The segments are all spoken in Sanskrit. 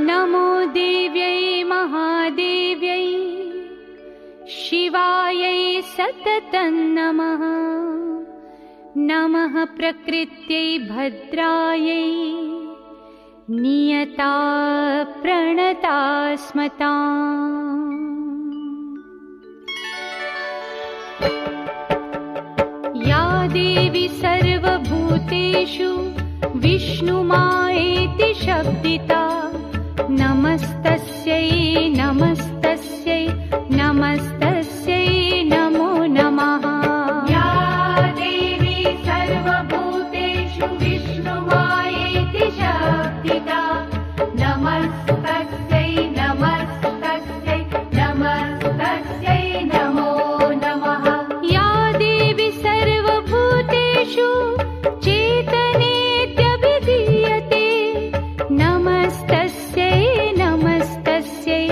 नमो देव्यै महादेव्यै शिवायै सततं नमः। नमः प्रकृत्यै भद्रायै नियता प्रणता स्मताम्। या देवी सर्वभूतेषु विष्णुमायेति शब्दिता नमस्तस्यै नमस्तस्यै नमस्तस्यै नमो नमः। या देवी सर्वभूतेषु विष्णुमायेति शब्दिता नमस्तस्यै नमस्तस्यै नमस्तस्यै नमो नमः। या देवी सर्वभूतेषु चेतनेत्यभिधीयते नमस्तस्यै नमस्तस्यै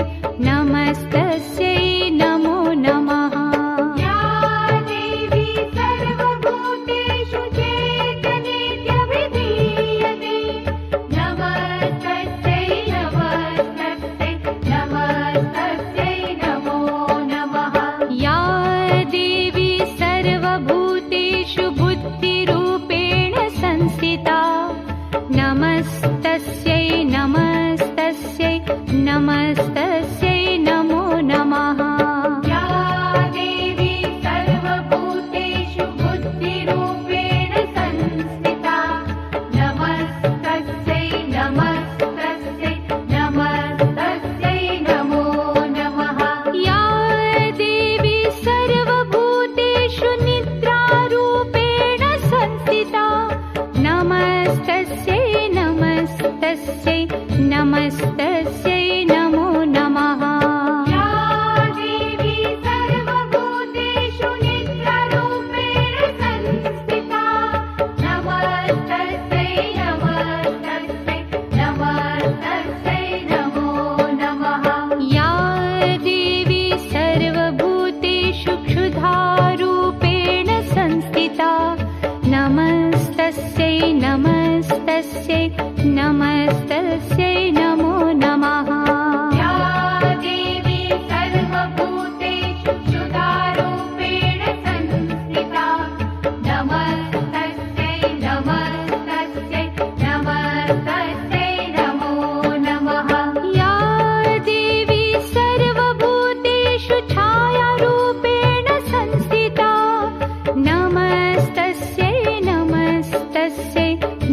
नमस्तस्यै नमो नमः। या देवी सर्वभूतेषु चेतनेत्यभिधीयते नमस्तस्यै नमस्तस्यै नमस्तस्यै नमो नमः। या देवी सर्वभूतेषु बुद्धिरूपेण संस्थिता नमस्तस्यै नमस्तस्यै नमस्तस्यै नमो नमः। या देवी सर्वभूतेषु बुद्धिरूपेण संस्थिता नमस्तस्यै नमस्तस्यै नमस्तस्यै नमो नमः। या देवी सर्वभूतेषु निद्रारूपेण संस्थिता नमस्तस्यै नमस्तस्यै नमस्तस्यै नमो नमः। या देवी सर्वभूतेषु निद्रारूपेण संस्थिता नमस्तस्यै नमस्तस्यै नमस्तस्यै नमो नमः। या देवी सर्वभूतेषु क्षुधारूपेण संस्थिता नमस्तस्यै नमस्तस्यै नमस्तस्यै नमो नमः। या देवी सर्वभूतेषु क्षुधारूपेण संस्थिता नमस्तस्यै नमस्तस्यै नमस्तस्यै नमो नमः। या देवी सर्वभूतेषु छायारूपेण संस्थिता नमस्तस्यै नमस्तस्यै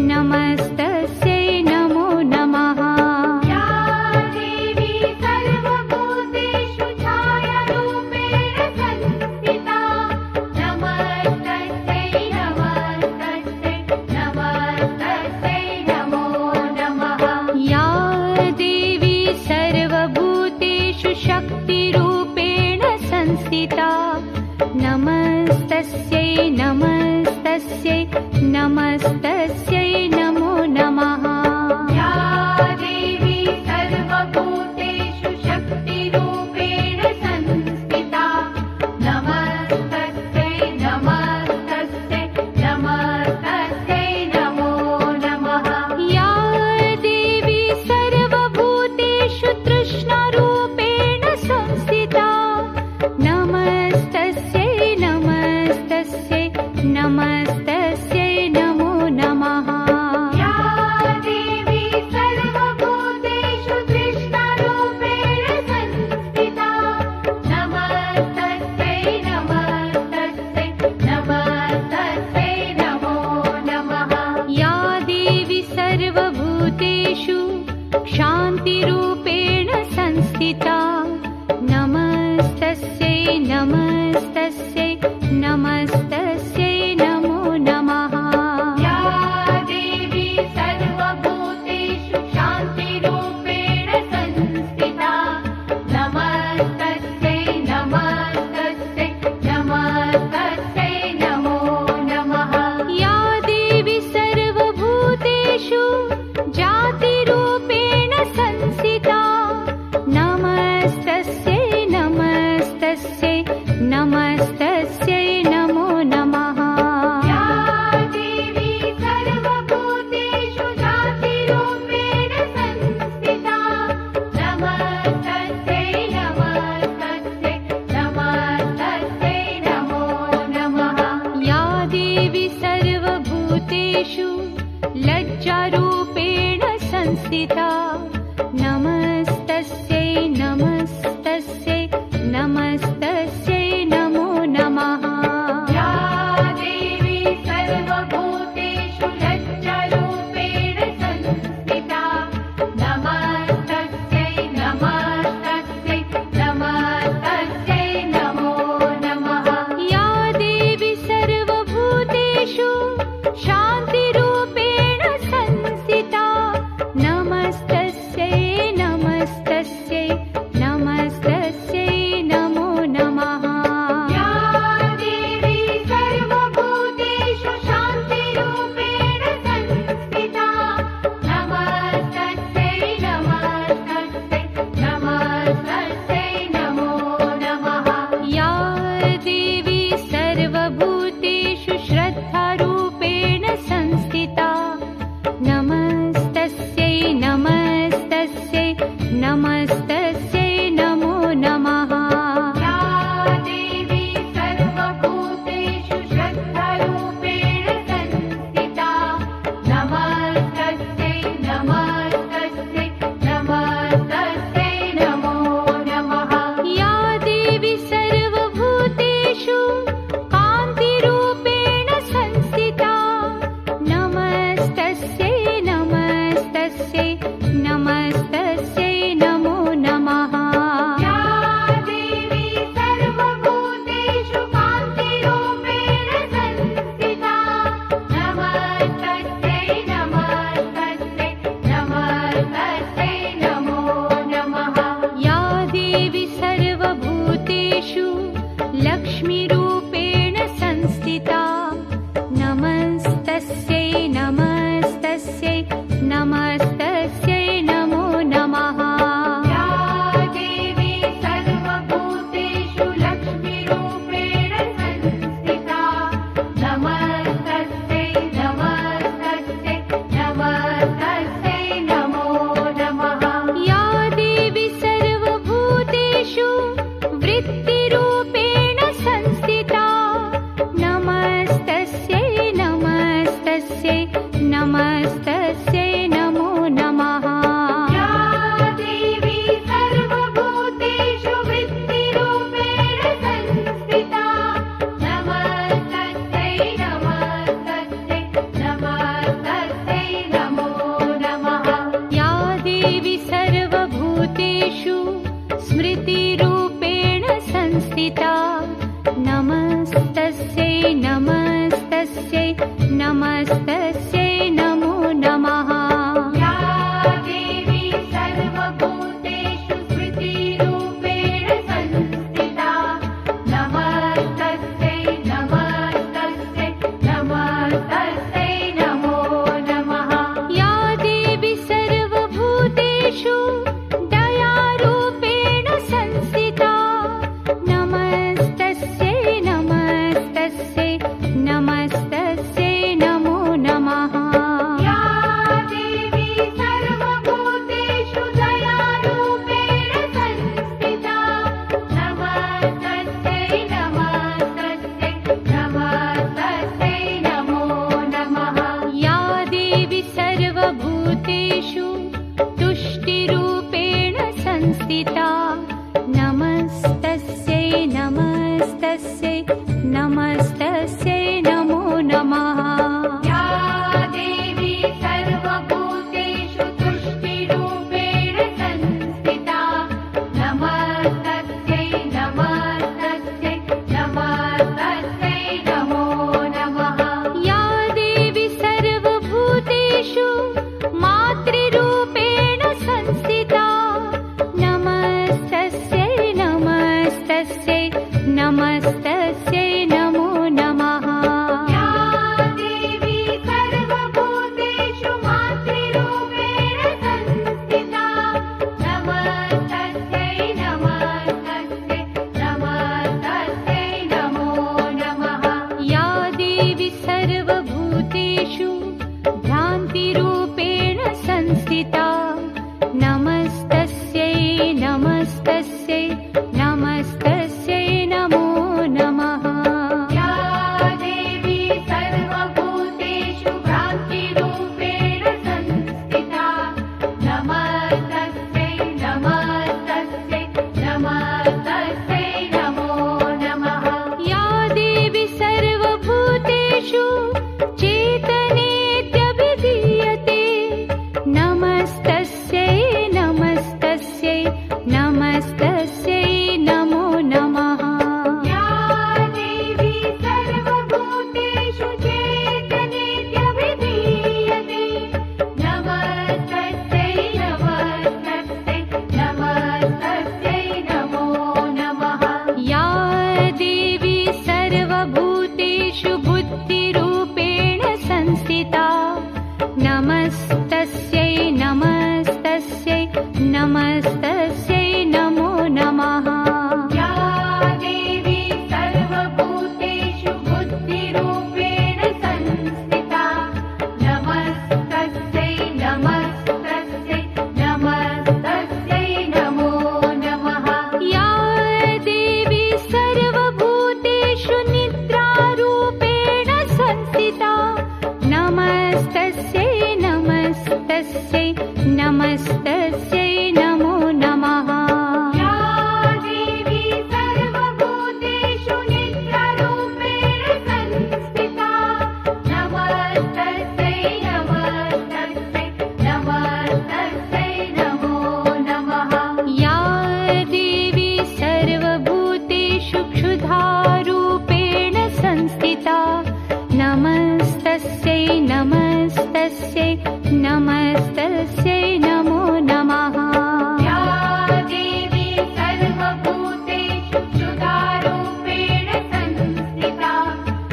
नमस्तस्यै नमो नमः। या देवी सर्वभूतेषु छायारूपेण संस्थिता नमस्तस्यै नमस्तस्यै नमस्तस्यै नमो नमः। या देवी सर्वभूतेषु शक्तिरूपेण संस्थिता नमस्तस्यै नमस्तस्यै नमस्तस्यै नमो नमः। या देवी सर्वभूतेषु शक्तिरूपेण संस्थिता नमस्तस्यै नमस्तस्यै नमस्तस्यै नमो नमः। या देवी सर्वभूतेषु तृष्णारूपेण संस्थिता नमस्तस्यै नमस्तस्यै नमस्तस्यै नमो नमः। या देवी सर्वभूतेषु तृष्णारूपेण संस्थिता नमस्तस्यै नमस्तस्यै नमस्तस्यै नमो नमः। या देवी सर्वभूतेषु शान्तिरूपेण संस्थिता नमस्तस्यै नमस्तस्यै नमस्तस्यै नमो नमः। या देवी सर्वभूतेषु शान्तिरूपेण संस्थिता नमस्तस्यै नमस्तस्यै नमस्तस्यै नमो नमः। या देवी सर्वभूतेषु जातिरूपेण संस्थिता नमस्तस्यै नमस्तस्यै नमस्तस्यै नमो संस्थिता नमस्तस्यै नमस्तस्यै नमस्तस्यै नमो नमः या देवी सर्वभूतेषु लज्जारूपेण संस्थिता नमस्तस्यै नमस्तस्यै नमस्तस्यै नमो नमः या देवी सर्वभूतेषु शान्तिरूपेण संस्थिता नमस्तस्यै नमस्तस्यै नमस्तस्यै नमो नमः या देवी सर्वभूतेषु शान्तिरूपेण संस्थिता नमस्तस्यै नमस्तस्यै नमस्तस्यै नमो नमः या देवी सर्वभूतेषु श्रद्धारूपेण संस्थिता नमस्तस्यै नमस्तस्यै नमस्तस्यै नमो नमः या देवी सर्वभूतेषु श्रद्धारूपेण संस्थिता नमस्तस्यै नमस्तस्यै नमस्तस्यै नमो नमः या देवी सर्वभूतेषु कान्तिरूपेण संस्थिता नमस्तस्यै नमस्तस्यै नमस्तस्यै नमो नमः या देवी सर्वभूतेषु कान्तिरूपेण संस्थिता नमस्तस्यै नमस्तस्यै नमस्तस्यै नमो नमः या देवी सर्वभूतेषु लक्ष्मीरूपेण संस्थिता नमस्तस्यै नमस्तस्यै नमस्तस्यै नमो नमः या देवी सर्वभूतेषु लक्ष्मीरूपेण संस्थिता नमस्तस्यै नमस्तस्यै नमस्तस्यै नमो नमः या देवी सर्वभूतेषु वृत्तिरूपेण संस्थिता नमस्तस्यै नमस्तस्यै नमस्तस्यै नमो नमः या देवी सर्वभूतेषु वृत्तिरूपेण संस्थिता नमस्तस्यै नमस्तस्यै नमस्तस्यै नमो नमः या देवी सर्वभूतेषु स्मृतिरूपेण संस्थिता नमस्तस्यै नमस्तस्यै नमस्तस्यै नमो नमः या देवी सर्वभूतेषु स्मृतिरूपेण संस्थिता नमस्तस्यै नमस्तस्यै नमस्तस्यै नमो नमः या देवी सर्वभूतेषु दयारूपेण नमस्तस्यै नमस्तस्यै नमस्तस्यै नमो नमः या देवी सर्वभूतेषु चेतनेत्यभिधीयते नमस्तस्यै नमस्तस्यै नमस्तस्यै नमो नमः या देवी सर्वभूतेषु चेतनेत्यभिधीयते नमस्तस्यै नमस्तस्यै नमस्तस्यै नमो नमः या देवी सर्वभूतेषु बुद्धिरूपेण संस्थिता नमस्तस्यै नमस्तस्यै नमस्तस्यै नमो नमः या देवी सर्वभूतेषु बुद्धिरूपेण संस्थिता नमस्तस्यै नमस्तस्यै नमस्तस्यै नमो नमः या देवी सर्वभूतेषु निद्रारूपेण संस्थिता नमस्तस्यै नमस्तस्यै नमस्तस्यै नमो नमः या देवी सर्वभूतेषु निद्रारूपेण संस्थिता नमस्तस्यै नमस्तस्यै नमस्तस्यै नमो नमः या देवी सर्वभूतेषु क्षुधारूपेण संस्थिता नमस्तस्यै नमस्तस्यै नमस्तस्यै नमो नमः या देवी सर्वभूतेषु क्षुधारूपेण संस्थिता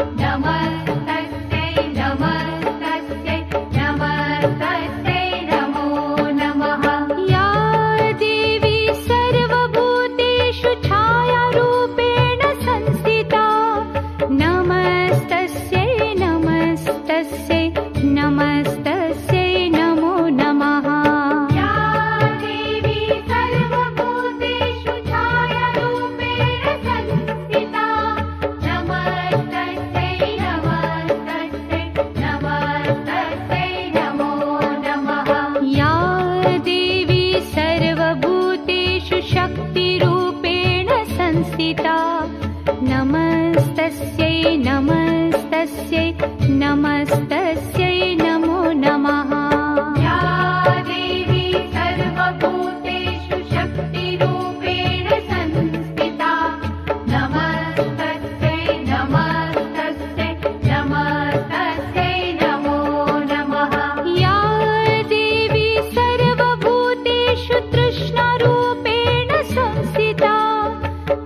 नमस्तस्यै नमस्तस्यै नमस्तस्यै नमो नमः या देवी सर्वभूतेषु छायारूपेण संस्थिता नमस्तस्यै नमस्तस्यै नमस्तस्यै नमो नमः या देवी सर्वभूतेषु छायारूपेण संस्थिता नमस्तस्यै नमस्तस्यै नमस्तस्यै नमो नमः या देवी सर्वभूतेषु शक्तिरूपेण संस्थिता नमस्तस्यै नमस्तस्यै नमस्तस्यै नमो नमः या देवी सर्वभूतेषु शक्तिरूपेण संस्थिता नमस्तस्यै नमस्तस्यै नमस्तस्यै नमो नमः या देवी सर्वभूतेषु तृष्णारूपेण संस्थिता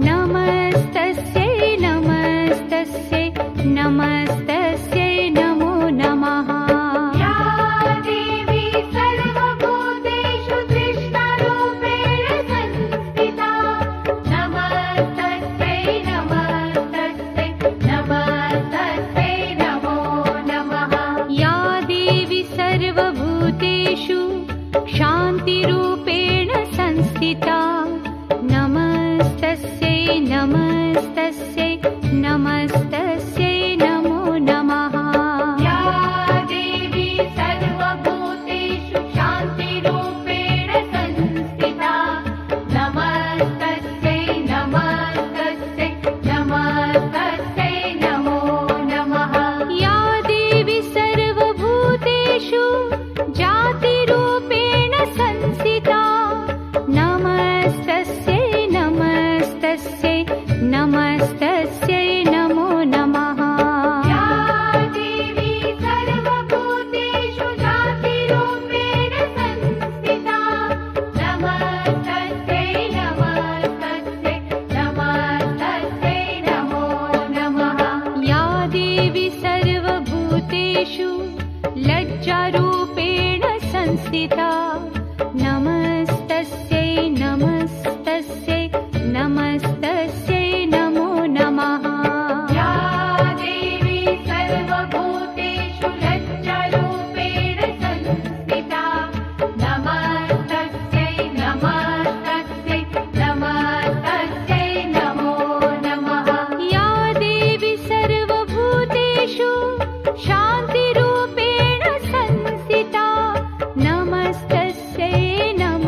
नमस्तस्यै नमस्तस्यै नमस्तस्यै नमो नमः या देवी सर्वभूतेषु तृष्णारूपेण संस्थिता नमस्तस्यै नमस्तस्यै नमस्तस्यै नमो नमः या देवी सर्वभूतेषु शान्तिरूपेण संस्थिता नमस्तस्यै नमस्तस्यै नमस्तस्यै नमो नमः या देवी सर्वभूतेषु शान्तिरूपेण संस्थिता नमस्तस्यै नमस्तस्यै नमस्तस्यै नमो नमः या देवी सर्वभूतेषु जातिरूपेण संस्थिता नमस्तस्यै नमस्तस्यै नमस्तस्यै नमो नमः या देवी सर्वभूतेषु जातिरूपेण संस्थिता नमस्तस्यै नमस्तस्यै नमस्तस्यै नमो नमः या देवी सर्वभूतेषु लज्जारूपेण संस्थिता नमस्तस्यै नमस्तस्यै नमस्तस्यै नमो नमः या देवी सर्वभूतेषु लज्जारूपेण संस्थिता नमस्तस्यै नमस्तस्यै नमस्तस्यै नमो नमः या देवी सर्वभूतेषु शान्तिरूपेण संस्थिता नमस्तस्यै नमस्तस्यै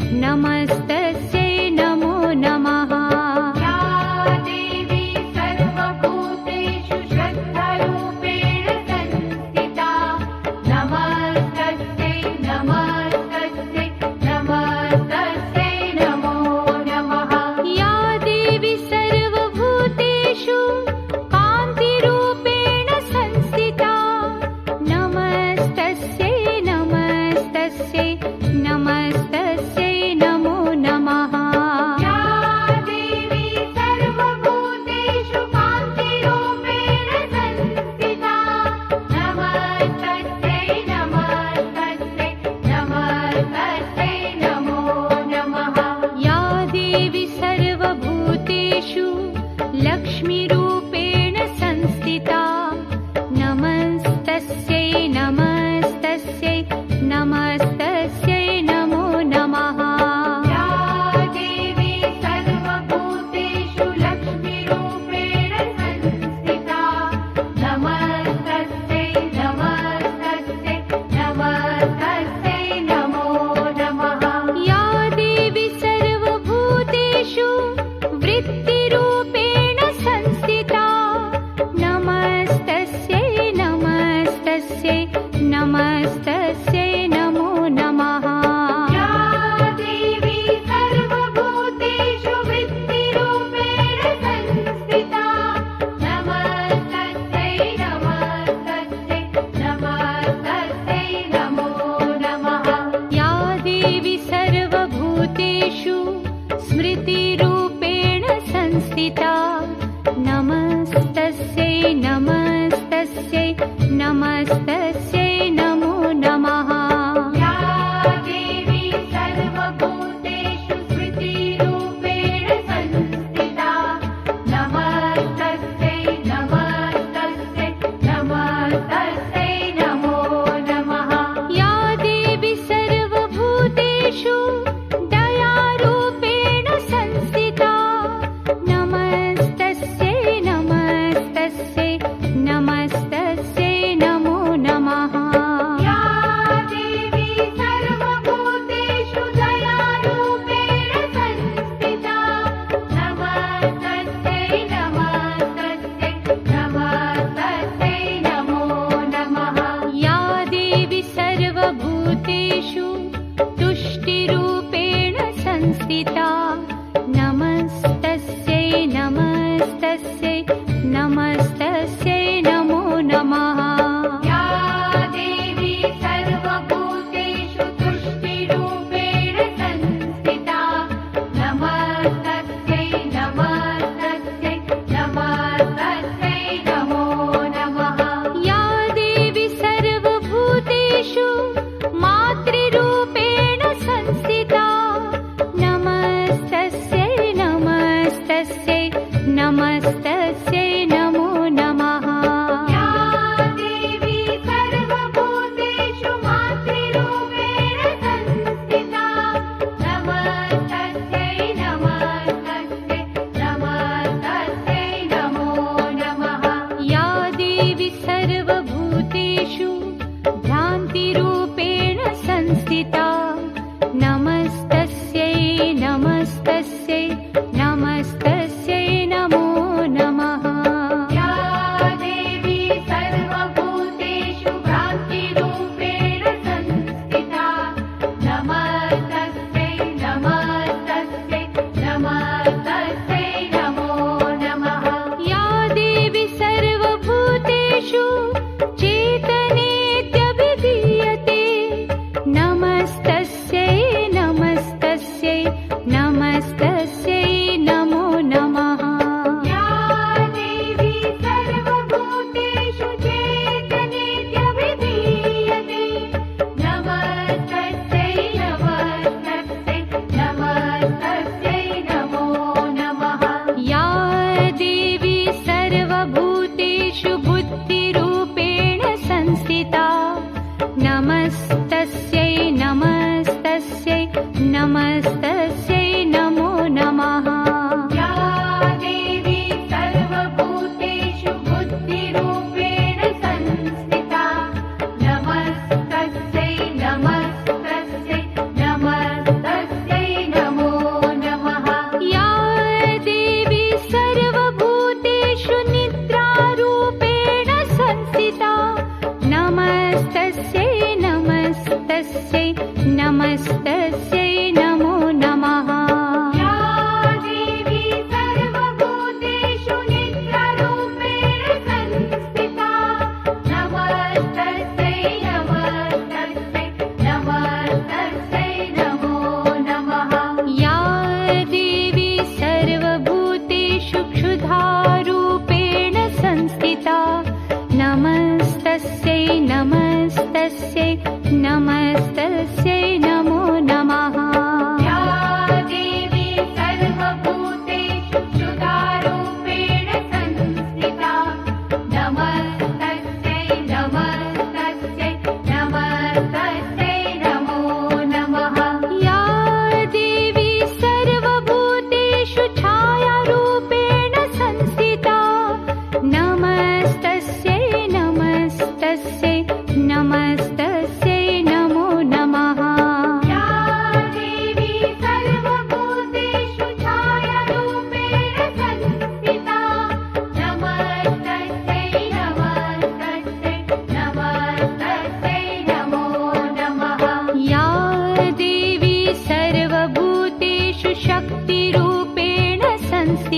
नमस्तस्यै नमो नमः। या देवी सर्वभूतेषु श्रद्धारूपेण संस्थिता नमस्तस्यै नमस्तस्यै नमस्तस्यै नमो नमः। या देवी सर्वभूतेषु कान्तिरूपेण संस्थिता नमस्तस्यै नमस्तस्यै नमस्तस्यै नमो नमः। या देवी सर्वभूतेषु कान्तिरूपेण संस्थिता नमस्तस्यै नमस्तस्यै नमस्तस्यै नमो नमः। या देवी सर्वभूतेषु लक्ष्मीरूपेण संस्थिता नमस्तस्यै नमस्तस्यै नमस्तस्यै नमो नमः। या देवी सर्वभूतेषु लक्ष्मीरूपेण संस्थिता नमस्तस्यै नमस्तस्यै नमस्तस्यै नमो नमः। या देवी सर्वभूतेषु वृत्तिरूपेण संस्थिता नमस्तस्यै नमस्तस्यै नमस्तस्यै नमो नमः। या देवी सर्वभूतेषु वृत्तिरूपेण संस्थिता नमस्तस्यै नमस्तस्यै नमस्तस्यै नमो नमः। या देवी सर्वभूतेषु स्मृतिरूपेण संस्थिता नमस्तस्यै नमस्तस्यै नमस्तस्यै नमो नमः। या देवी सर्वभूतेषु स्मृतिरूपेण संस्थिता नमस्तस्यै नमस्तस्यै नमस्तस्यै नमो नमः। या देवी सर्वभूतेषु दयारूपेण संस्थिता नमस्तस्यै नमस्तस्यै नमस्तस्यै नमो नमः। या देवी सर्वभूतेषु दयारूपेण संस्थिता नमस्तस्यै नमस्तस्यै नमस्तस्यै नमो नमः। या देवी सर्वभूतेषु तुष्टिरूपेण संस्थिता नमस्तस्यै नमस्तस्यै नमस्तस्यै नमो नमः। या देवी सर्वभूतेषु तुष्टिरूपेण संस्थिता नमस्तस्यै नमस्तस्यै नमस्तस्यै नमो नमः। या देवी सर्वभूतेषु मातृरूपेण संस्थिता नमस्तस्यै नमस्तस्यै नमस्तस्यै नमो नमः। या देवी सर्वभूतेषु मातृरूपेण संस्थिता नमस्तस्यै नमस्तस्यै नमस्तस्यै नमो नमः। या देवी सर्वभूतेषु भ्रान्तिरूपेण संस्थिता नमस्तस्यै नमस्तस्यै नमस्तस्यै नमो नमः। या देवी सर्वभूतेषु भ्रान्तिरूपेण संस्थिता नमस्तस्यै नमस्तस्यै नमस्तस्यै नमो नमः। या देवी सर्वभूतेषु चेतनेत्यभिधीयते नमस्तस्यै नमस्तस्यै नमस्तस्यै नमो नमः। या देवी सर्वभूतेषु चेतनेत्यभिधीयते नमस्तस्यै नमस्तस्यै नमस्तस्यै नमो नमः। या देवी सर्वभूतेषु बुद्धिरूपेण संस्थिता नमस्तस्यै नमस्तस्यै नमस्तस्यै नमो नमः। या देवी सर्वभूतेषु बुद्धिरूपेण संस्थिता नमस्तस्यै नमस्तस्यै नमस्तस्यै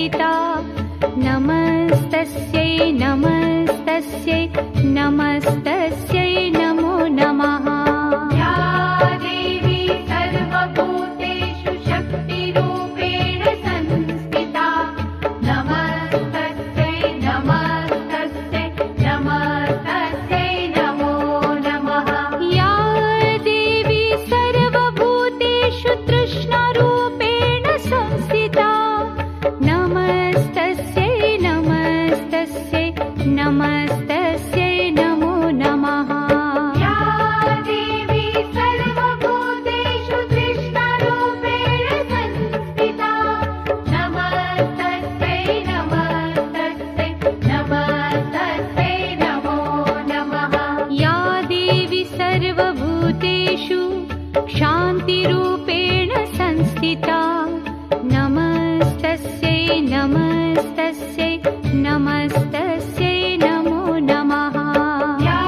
संस्थिता नमस्तस्यै नमस्तस्यै नमस्तस्यै नमो नमः या देवी सर्वभूतेषु शक्तिरूपेण संस्थिता नमस्तस्यै नमस्तस्यै नमस्तस्यै नमो नमः या देवी सर्वभूतेषु तृष्णारूपेण संस्थिता नमस्तस्यै नमस्तस्यै नमस्तस्यै नमो नमः या देवी सर्वभूतेषु तृष्णारूपेण संस्थिता नमस्तस्यै नमस्तस्यै नमस्तस्यै नमो नमः या देवी सर्वभूतेषु शान्तिरूपेण संस्थिता नमस्तस्यै नमस्तस्यै नमस्तस्यै नमो नमः या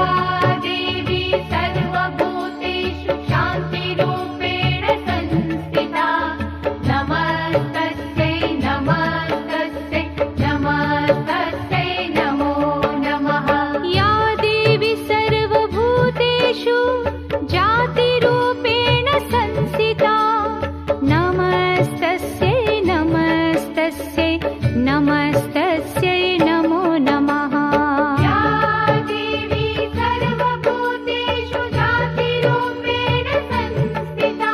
देवी सर्वभूतेषु शान्तिरूपेण संस्थिता नमस्तस्यै नमस्तस्यै नमस्तस्यै नमो नमः या देवी सर्वभूतेषु जातिरूपेण संस्थिता नमस्तस्यै नमस्तस्यै नमस्तस्यै नमो नमः या देवी सर्वभूतेषु जातिरूपेण संस्थिता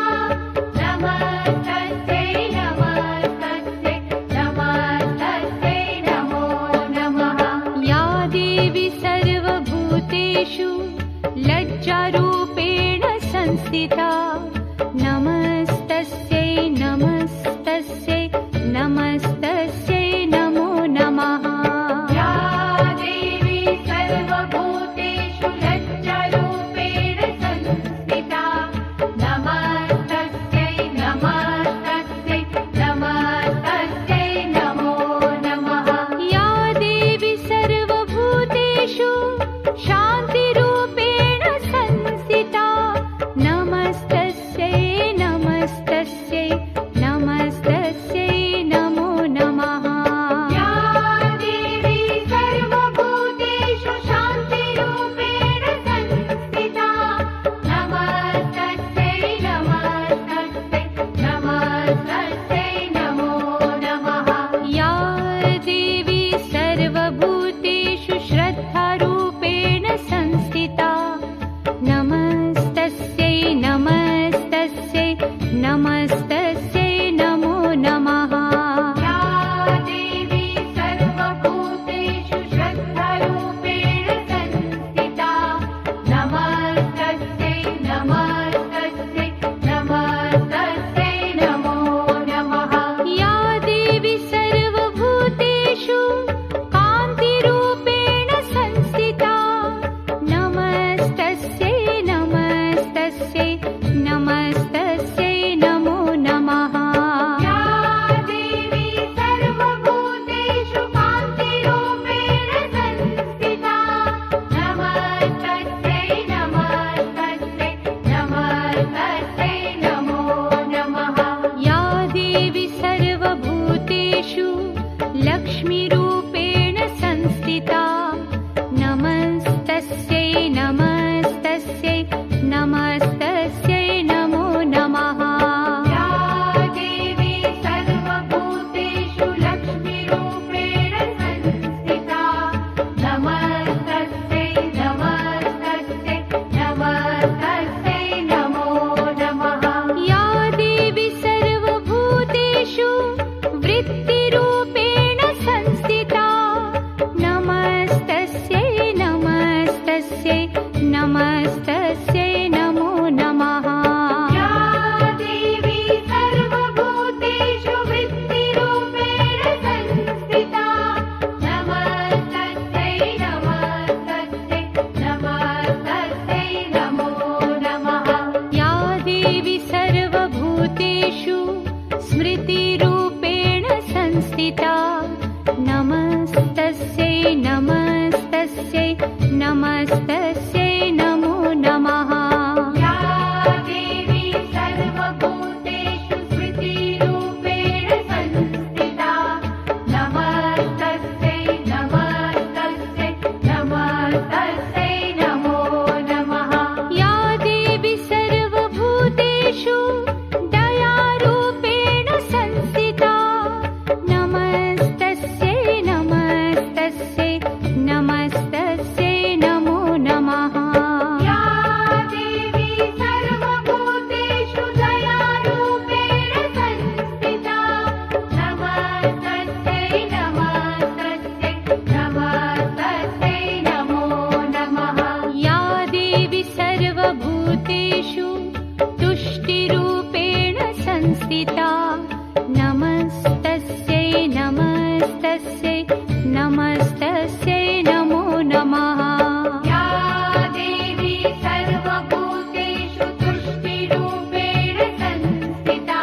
नमस्तस्यै नमस्तस्यै नमस्तस्यै नमो नमः या देवी सर्वभूतेषु लज्जारूपेण संस्थिता नमस्तस्यै नमस्तस्यै नमस्तस्यै नमो नमः या देवी सर्वभूतेषु लज्जारूपेण संस्थिता नमस्तस्यै नमस्तस्यै नमस्तस्यै नमो नमः या देवी सर्वभूतेषु शान्तिरूपेण संस्थिता नमस्तस्यै नमस्तस्यै नमस्तस्यै नमो नमः या देवी सर्वभूतेषु शान्तिरूपेण संस्थिता नमस्तस्यै नमस्तस्यै नमस्तस्यै नमो नमः या देवी सर्वभूतेषु श्रद्धारूपेण संस्थिता नमस्तस्यै नमस्तस्यै नमस्तस्यै नमो नमः या देवी सर्वभूतेषु श्रद्धारूपेण संस्थिता नमस्तस्यै नमस्तस्यै नमस्तस्यै नमो नमः या देवी सर्वभूतेषु कान्तिरूपेण संस्थिता नमस्तस्यै नमस्तस्यै नमस्तस्यै नमो नमः या देवी सर्वभूतेषु कान्तिरूपेण संस्थिता नमस्तस्यै नमस्तस्यै नमस्तस्यै नमो नमः या देवी सर्वभूतेषु लक्ष्मीरूपेण संस्थिता नमस्तस्यै नमस्तस्यै नमस्तस्यै नमो नमः या देवी सर्वभूतेषु लक्ष्मीरूपेण संस्थिता नमस्तस्यै नमस्तस्यै नमस्तस्यै नमो नमः या देवी सर्वभूतेषु वृत्तिरूपेण संस्थिता नमस्तस्यै नमस्तस्यै नमस्तस्यै नमो नमः या देवी सर्वभूतेषु वृत्तिरूपेण संस्थिता नमस्तस्यै नमस्तस्यै नमस्तस्यै नमो नमः या देवी सर्वभूतेषु स्मृतिरूपेण संस्थिता नमस्तस्यै नमस्तस्यै नमस्तस्यै नमो नमः या देवी सर्वभूतेषु स्मृतिरूपेण संस्थिता संस्थिता नमस्तस्यै नमस्तस्यै नमस्तस्यै नमो नमः या देवी सर्वभूतेषु तुष्टिरूपेण संस्थिता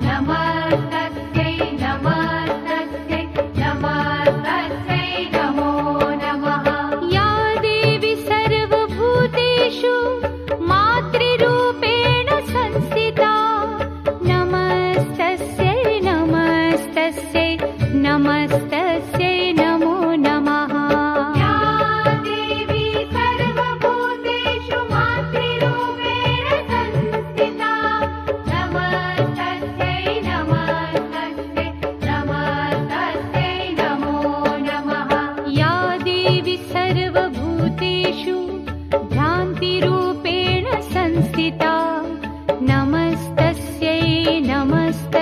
नमस्तस्यै नमस्तस्यै नमस्तस्यै नमो नमः या देवी सर्वभूतेषु मातृरूपेण संस्थिता नमस्तस्यै नमस्तस्यै नमस्तस्यै नमो नमः या देवी सर्वभूतेषु मातृरूपेण संस्थिता नमस्तस्यै नमस्तस्यै नमस्तस्यै नमो नमः या देवी सर्वभूतेषु भ्रान्तिरूपेण संस्थिता नमस्तस्यै नमस्तस्यै